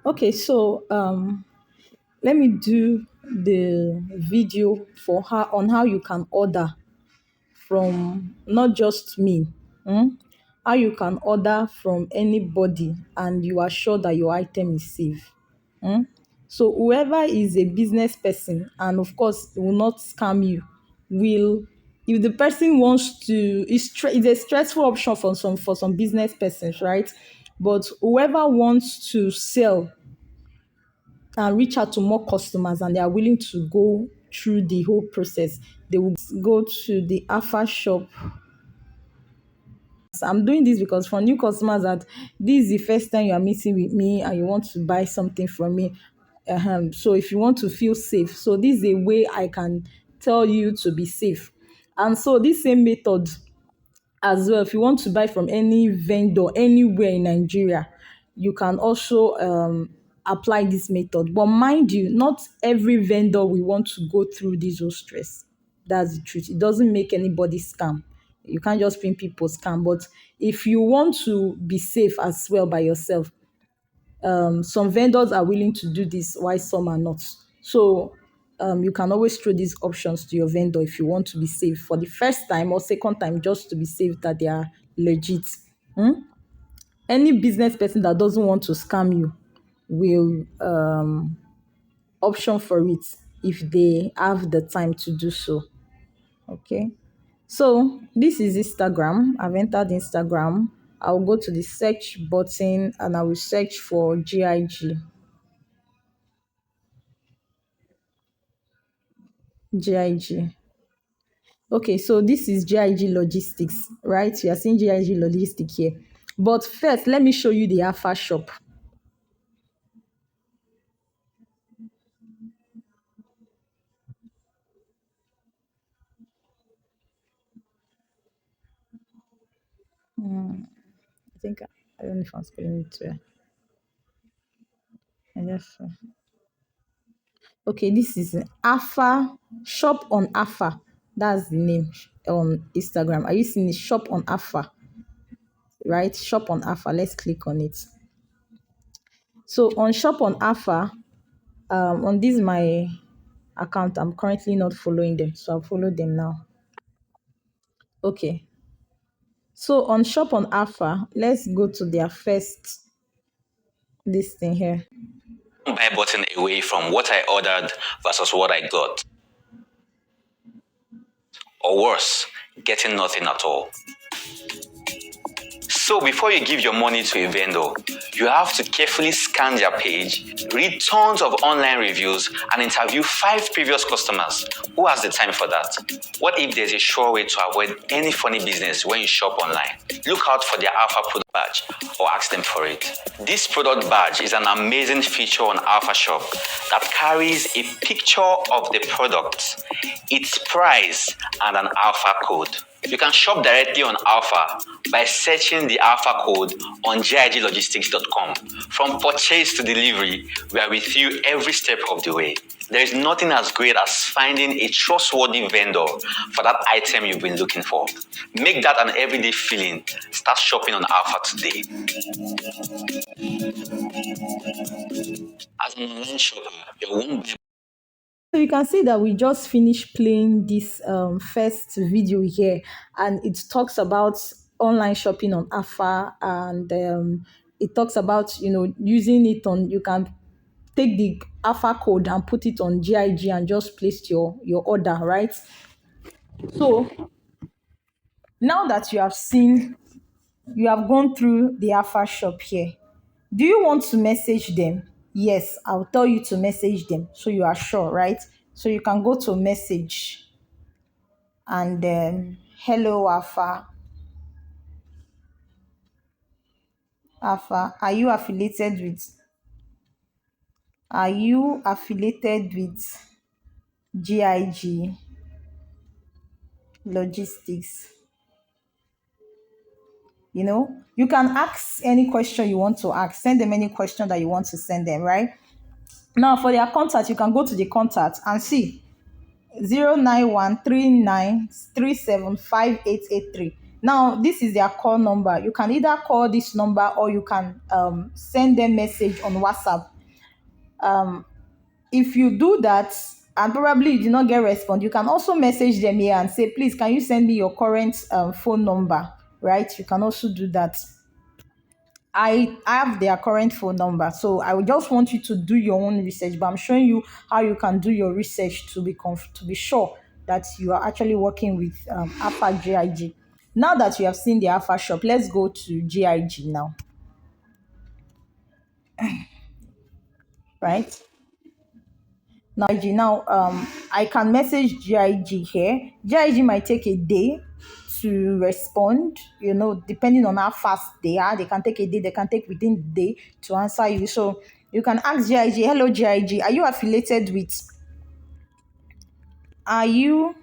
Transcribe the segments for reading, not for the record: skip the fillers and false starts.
Okay, so let me do the video for how on how you can order from not just me, how you can order from anybody and you are sure that your item is safe. So whoever is a business person and of course will not scam you will, if the person wants to, it's a stressful option for some business persons, right? But whoever wants to sell and reach out to more customers and they are willing to go through the whole process, they will go to the Alpha shop. So I'm doing this because for new customers that this is the first time you are meeting with me and you want to buy something from me. So if you want to feel safe, so this is a way I can tell you to be safe. And so this same method as well, if you want to buy from any vendor anywhere in Nigeria, you can also apply this method. But mind you, not every vendor will want to go through this whole stress. That's the truth. It doesn't make anybody scam. You can't just pin people scam. But if you want to be safe as well by yourself, some vendors are willing to do this while some are not. So you can always throw these options to your vendor if you want to be safe for the first time or second time, just to be safe that they are legit. Any business person that doesn't want to scam you will option for it if they have the time to do so. Okay. So this is Instagram. I've entered Instagram. I'll go to the search button and I will search for GIG. GIG. Okay, so this is GIG Logistics, right? You are seeing GIG Logistics here. But first, let me show you the Alpha shop. I think I don't know if I'm spelling it well. I just okay. This is an Alpha shop on Alpha. That's the name on Instagram. Are you seeing it? Shop on Alpha, right? Shop on Alpha. Let's click on it. So on Shop on Alpha, on this my account, I'm currently not following them, so I'll follow them now. Okay. So on Shop on Alpha, let's go to their first this thing here. Buy button away from what I ordered versus what I got. Or worse, getting nothing at all. So before you give your money to a vendor, you have to carefully scan their page, read tons of online reviews, and interview 5 previous customers. Who has the time for that? What if there's a sure way to avoid any funny business when you shop online? Look out for their Alpha product badge or ask them for it. This product badge is an amazing feature on Alpha Shop that carries a picture of the product, its price, and an Alpha code. You can shop directly on Alpha by searching the Alpha code on giglogistics.com. From purchase to delivery, we are with you every step of the way. There is nothing as great as finding a trustworthy vendor for that item you've been looking for. Make that an everyday feeling. Start shopping on Alpha today. As an online shopper, you won't be. So you can see that we just finished playing this first video here, and it talks about online shopping on Alpha, and it talks about using it on. You can take the Alpha code and put it on GIG and just place your order, right? So now that you have seen, you have gone through the Alpha shop here. Do you want to message them? Yes, I'll tell you to message them so you are sure, right? So you can go to message and then hello Alpha. Are you affiliated with GIG Logistics? You can ask any question you want to ask. Send them any question that you want to send them, right? Now for their contact, you can go to the contact and see 09139375883. Now, this is their call number. You can either call this number or you can send them message on WhatsApp. If you do that and probably you did not get response, you can also message them here and say, please, can you send me your current phone number, right? You can also do that. I have their current phone number, so I would just want you to do your own research. But I'm showing you how you can do your research to to be sure that you are actually working with Alpha GIG. Now that you have seen the Alpha shop, let's go to GIG now, right? I can message GIG here. GIG might take a day to respond, depending on how fast they are. They can take a day, they can take within the day to answer you. So you can ask GIG, hello GIG, are you affiliated with, are you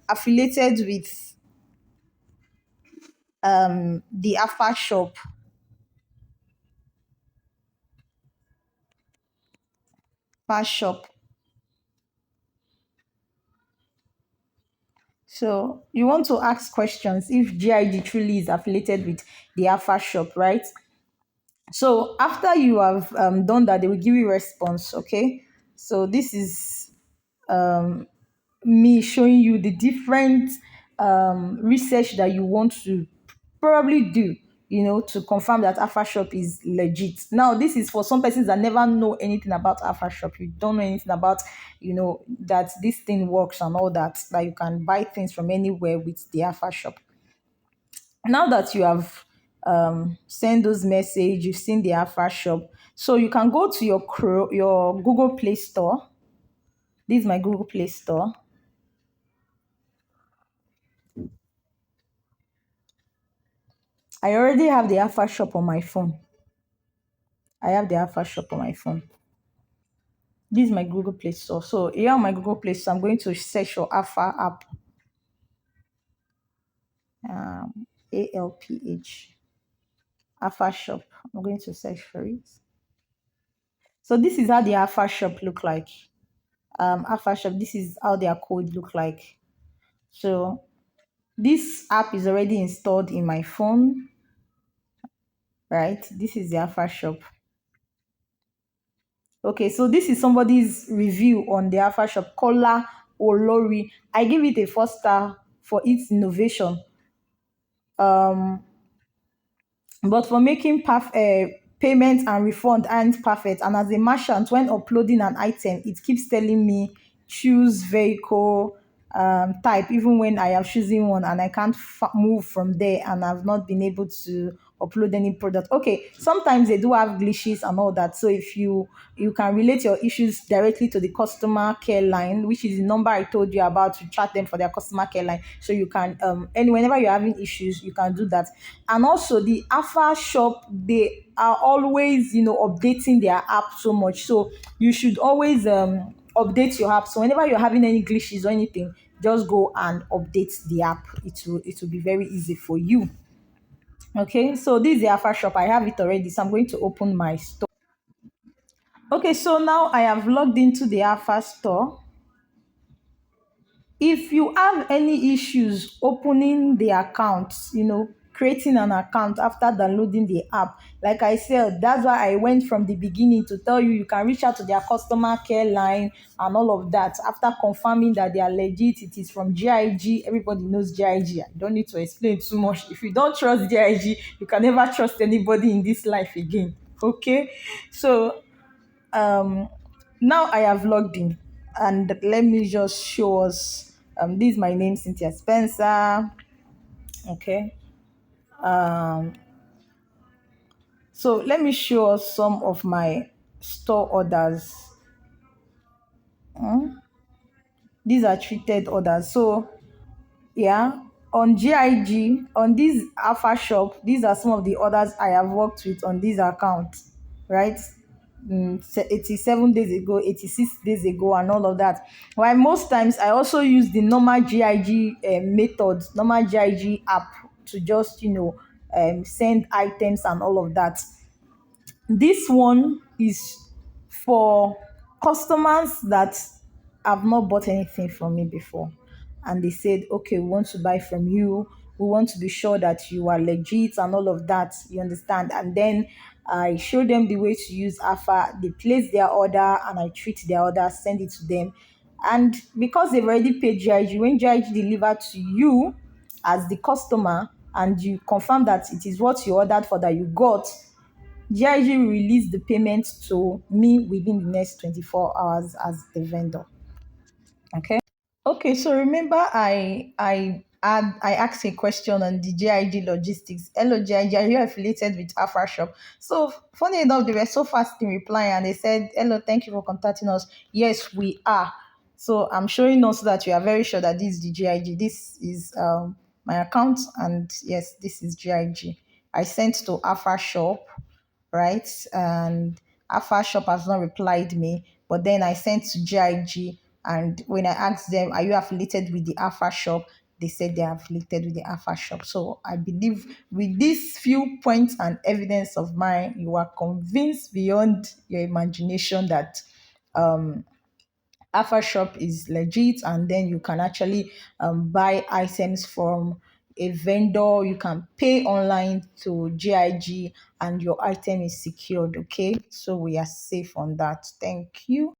affiliated with the Alpha shop? Alpha shop. So you want to ask questions if GIG truly is affiliated with the Alpha shop, right? So after you have done that, they will give you response. Okay. So this is me showing you the different research that you want to probably do, to confirm that Alpha Shop is legit. Now, this is for some persons that never know anything about Alpha Shop. You don't know anything about, that this thing works and all that you can buy things from anywhere with the Alpha Shop. Now that you have sent those messages, you've seen the Alpha shop, so you can go to your Google Play Store. This is my Google Play Store. I already have the Alpha shop on my phone. I have the Alpha shop on my phone. This is my Google Play Store. So here on my Google Play Store, I'm going to search for Alpha app. ALPH. Alpha shop. I'm going to search for it. So this is how the Alpha shop look like. Alpha shop. This is how their code look like. So this app is already installed in my phone, right? This is the Alpha shop. Okay, so this is somebody's review on the Alpha shop, Kola Olori. I give it a 4 star for its innovation. But for making payment and refund aren't perfect. And as a merchant, when uploading an item, it keeps telling me choose vehicle type, even when I am choosing one and I can't move from there and I've not been able to upload any product. Okay, sometimes they do have glitches and all that. So if you can relate your issues directly to the customer care line, which is the number I told you about, to chat them for their customer care line. So you can and whenever you're having issues, you can do that. And also the Alpha shop, they are always updating their app so much. So you should always update your app. So whenever you're having any glitches or anything, just go and update the app. It will be very easy for you. Okay, so this is the Alpha shop. I have it already, so I'm going to open my store. Okay, so now I have logged into the Alpha store. If you have any issues opening the account, creating an account after downloading the app, like I said, that's why I went from the beginning to tell you can reach out to their customer care line and all of that. After confirming that they are legit, it is from GIG. Everybody knows GIG. I don't need to explain too much. If you don't trust GIG, you can never trust anybody in this life again. Okay, so now I have logged in, and let me just show us. This is my name, Cynthia Spencer. Okay. So let me show us some of my store orders. These are treated orders. So yeah, on GIG, on this Alpha shop, these are some of the orders I have worked with on this account, right? 87 days ago, 86 days ago, and all of that. While most times I also use the normal GIG method, normal GIG app to just send items and all of that. This one is for customers that have not bought anything from me before. and they said, okay, we want to buy from you. We want to be sure that you are legit and all of that. You understand? And then I showed them the way to use Alpha. They place their order and I treat their order, send it to them. And because they've already paid GIG, when GIG deliver to you as the customer and you confirm that it is what you ordered for that you got, GIG will release the payment to me within the next 24 hours as the vendor. Okay. Okay, so remember I asked a question on the GIG logistics. Hello GIG, are you affiliated with Afra Shop? So funny enough, they were so fast in replying and they said, hello, thank you for contacting us. Yes, we are. So I'm showing us that you are very sure that this is the GIG. This is my account, and yes, this is GIG. I sent to Afra Shop, right? And Alpha Shop has not replied me. But then I sent to GIG, and when I asked them, "Are you affiliated with the Alpha Shop?" They said they are affiliated with the Alpha Shop. So I believe with these few points and evidence of mine, you are convinced beyond your imagination that Alpha Shop is legit, and then you can actually buy items from a vendor. You can pay online to GIG, and your item is secured. Okay, so we are safe on that. Thank you.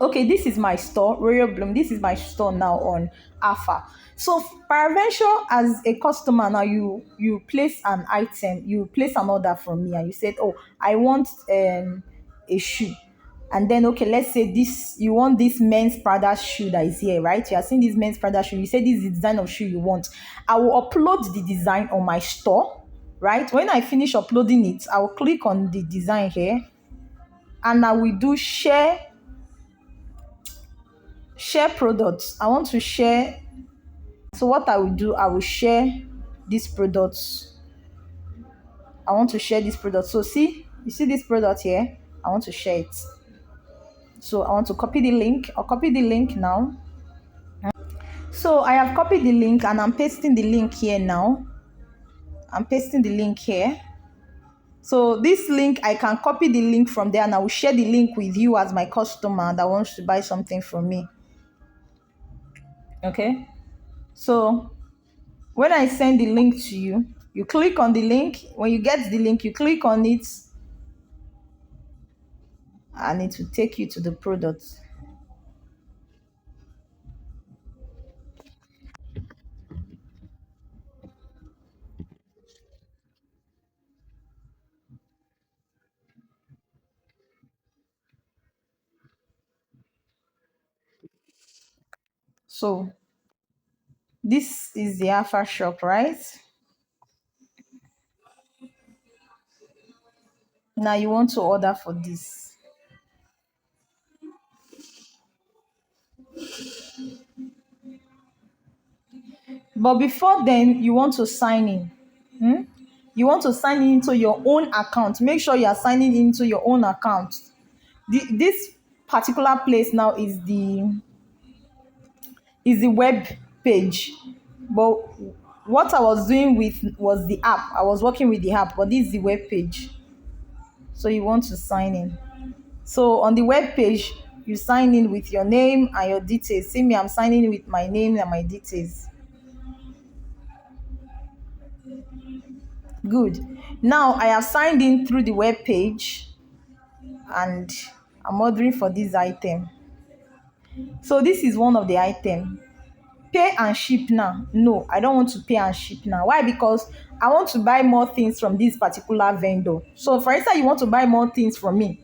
Okay, this is my store, Royal Bloom. This is my store now on Alpha. So peradventure, as a customer now, you place an item, you place an order from me, and you said, oh, I want a shoe. And then, okay, let's say this, you want this men's Prada shoe that is here, right? You are seeing this men's Prada shoe. You say this is the design of shoe you want. I will upload the design on my store, right? When I finish uploading it, I will click on the design here, and I will do share products. I want to share. So what I will do, I will share these products. I want to share this product. So see, you see this product here? I want to share it. So I want to copy the link. I'll copy the link now. So I have copied the link and I'm pasting the link here now. I'm pasting the link here. So this link, I can copy the link from there and I will share the link with you as my customer that wants to buy something from me. Okay. So when I send the link to you, you click on the link. When you get the link, you click on it and it will take you to the product. So this is the Alpha Shop, right? Now you want to order for this. But before then, you want to sign in. You want to sign into your own account. Make sure you are signing into your own account. This particular place now is the web page. But what I was doing with was the app. I was working with the app, but this is the web page. So you want to sign in. So on the web page, you sign in with your name and your details. See me, I'm signing in with my name and my details. Good. Now I have signed in through the web page and I'm ordering for this item. So this is one of the item. Pay and ship now. No, I don't want to pay and ship now. Why? Because I want to buy more things from this particular vendor. So for instance, you want to buy more things from me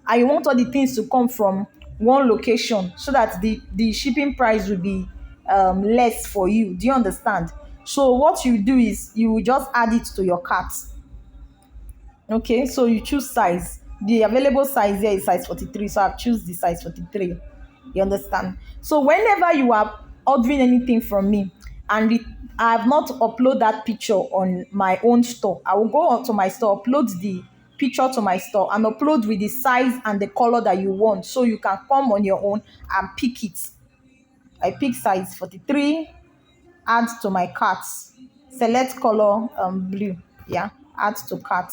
and you want all the things to come from one location so that the shipping price will be less for you. Do you understand? So what you do is you will just add it to your cart. Okay, so you choose size. The available size here is size 43, so I've choose the size 43. You understand? So whenever you are ordering anything from me and I have not upload that picture on my own store, I will go onto my store, upload the picture to my store and upload with the size and the color that you want, so you can come on your own and pick it. I pick size 43, add to my cart, select color blue, yeah, add to cart.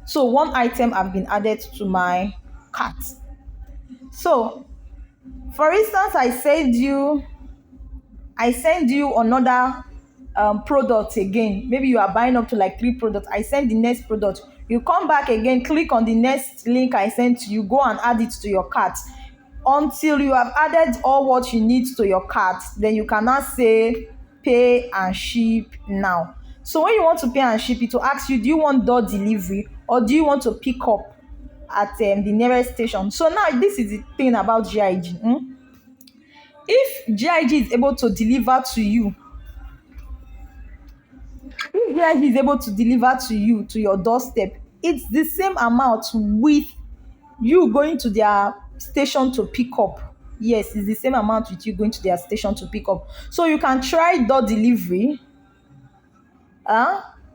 So one item have been added to my cart. So For instance, I send you another product again. Maybe you are buying up to like 3 products. I send the next product. You come back again, click on the next link I sent to you, go and add it to your cart. Until you have added all what you need to your cart, then you can now say pay and ship now. So when you want to pay and ship, it will ask you, do you want door delivery or do you want to pick up at the nearest station? So now this is the thing about GIG. If GIG is able to deliver to you, if GIG is able to deliver to you to your doorstep, it's the same amount with you going to their station to pick up. Yes, it's the same amount with you going to their station to pick up. So you can try door delivery.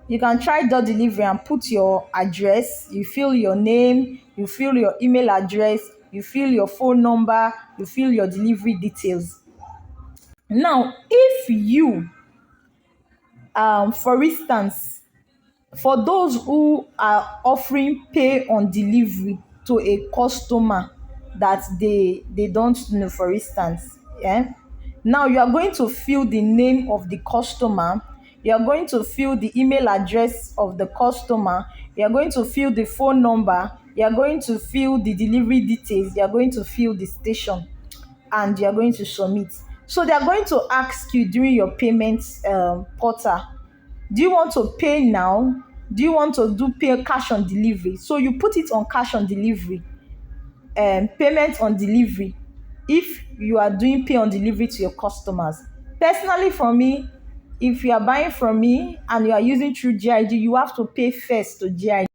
You can try door delivery and put your address. You fill your name, you fill your email address, you fill your phone number, you fill your delivery details. Now, if you, for instance, for those who are offering pay on delivery to a customer that they don't know, for instance, yeah, now you are going to fill the name of the customer, you are going to fill the email address of the customer, you are going to fill the phone number, you are going to fill the delivery details, you are going to fill the station, and you are going to submit. So they are going to ask you during your payment portal, do you want to pay now? Do you want to do pay cash on delivery? So you put it on cash on delivery, payment on delivery, if you are doing pay on delivery to your customers. Personally, for me, if you are buying from me and you are using through GIG, you have to pay first to GIG.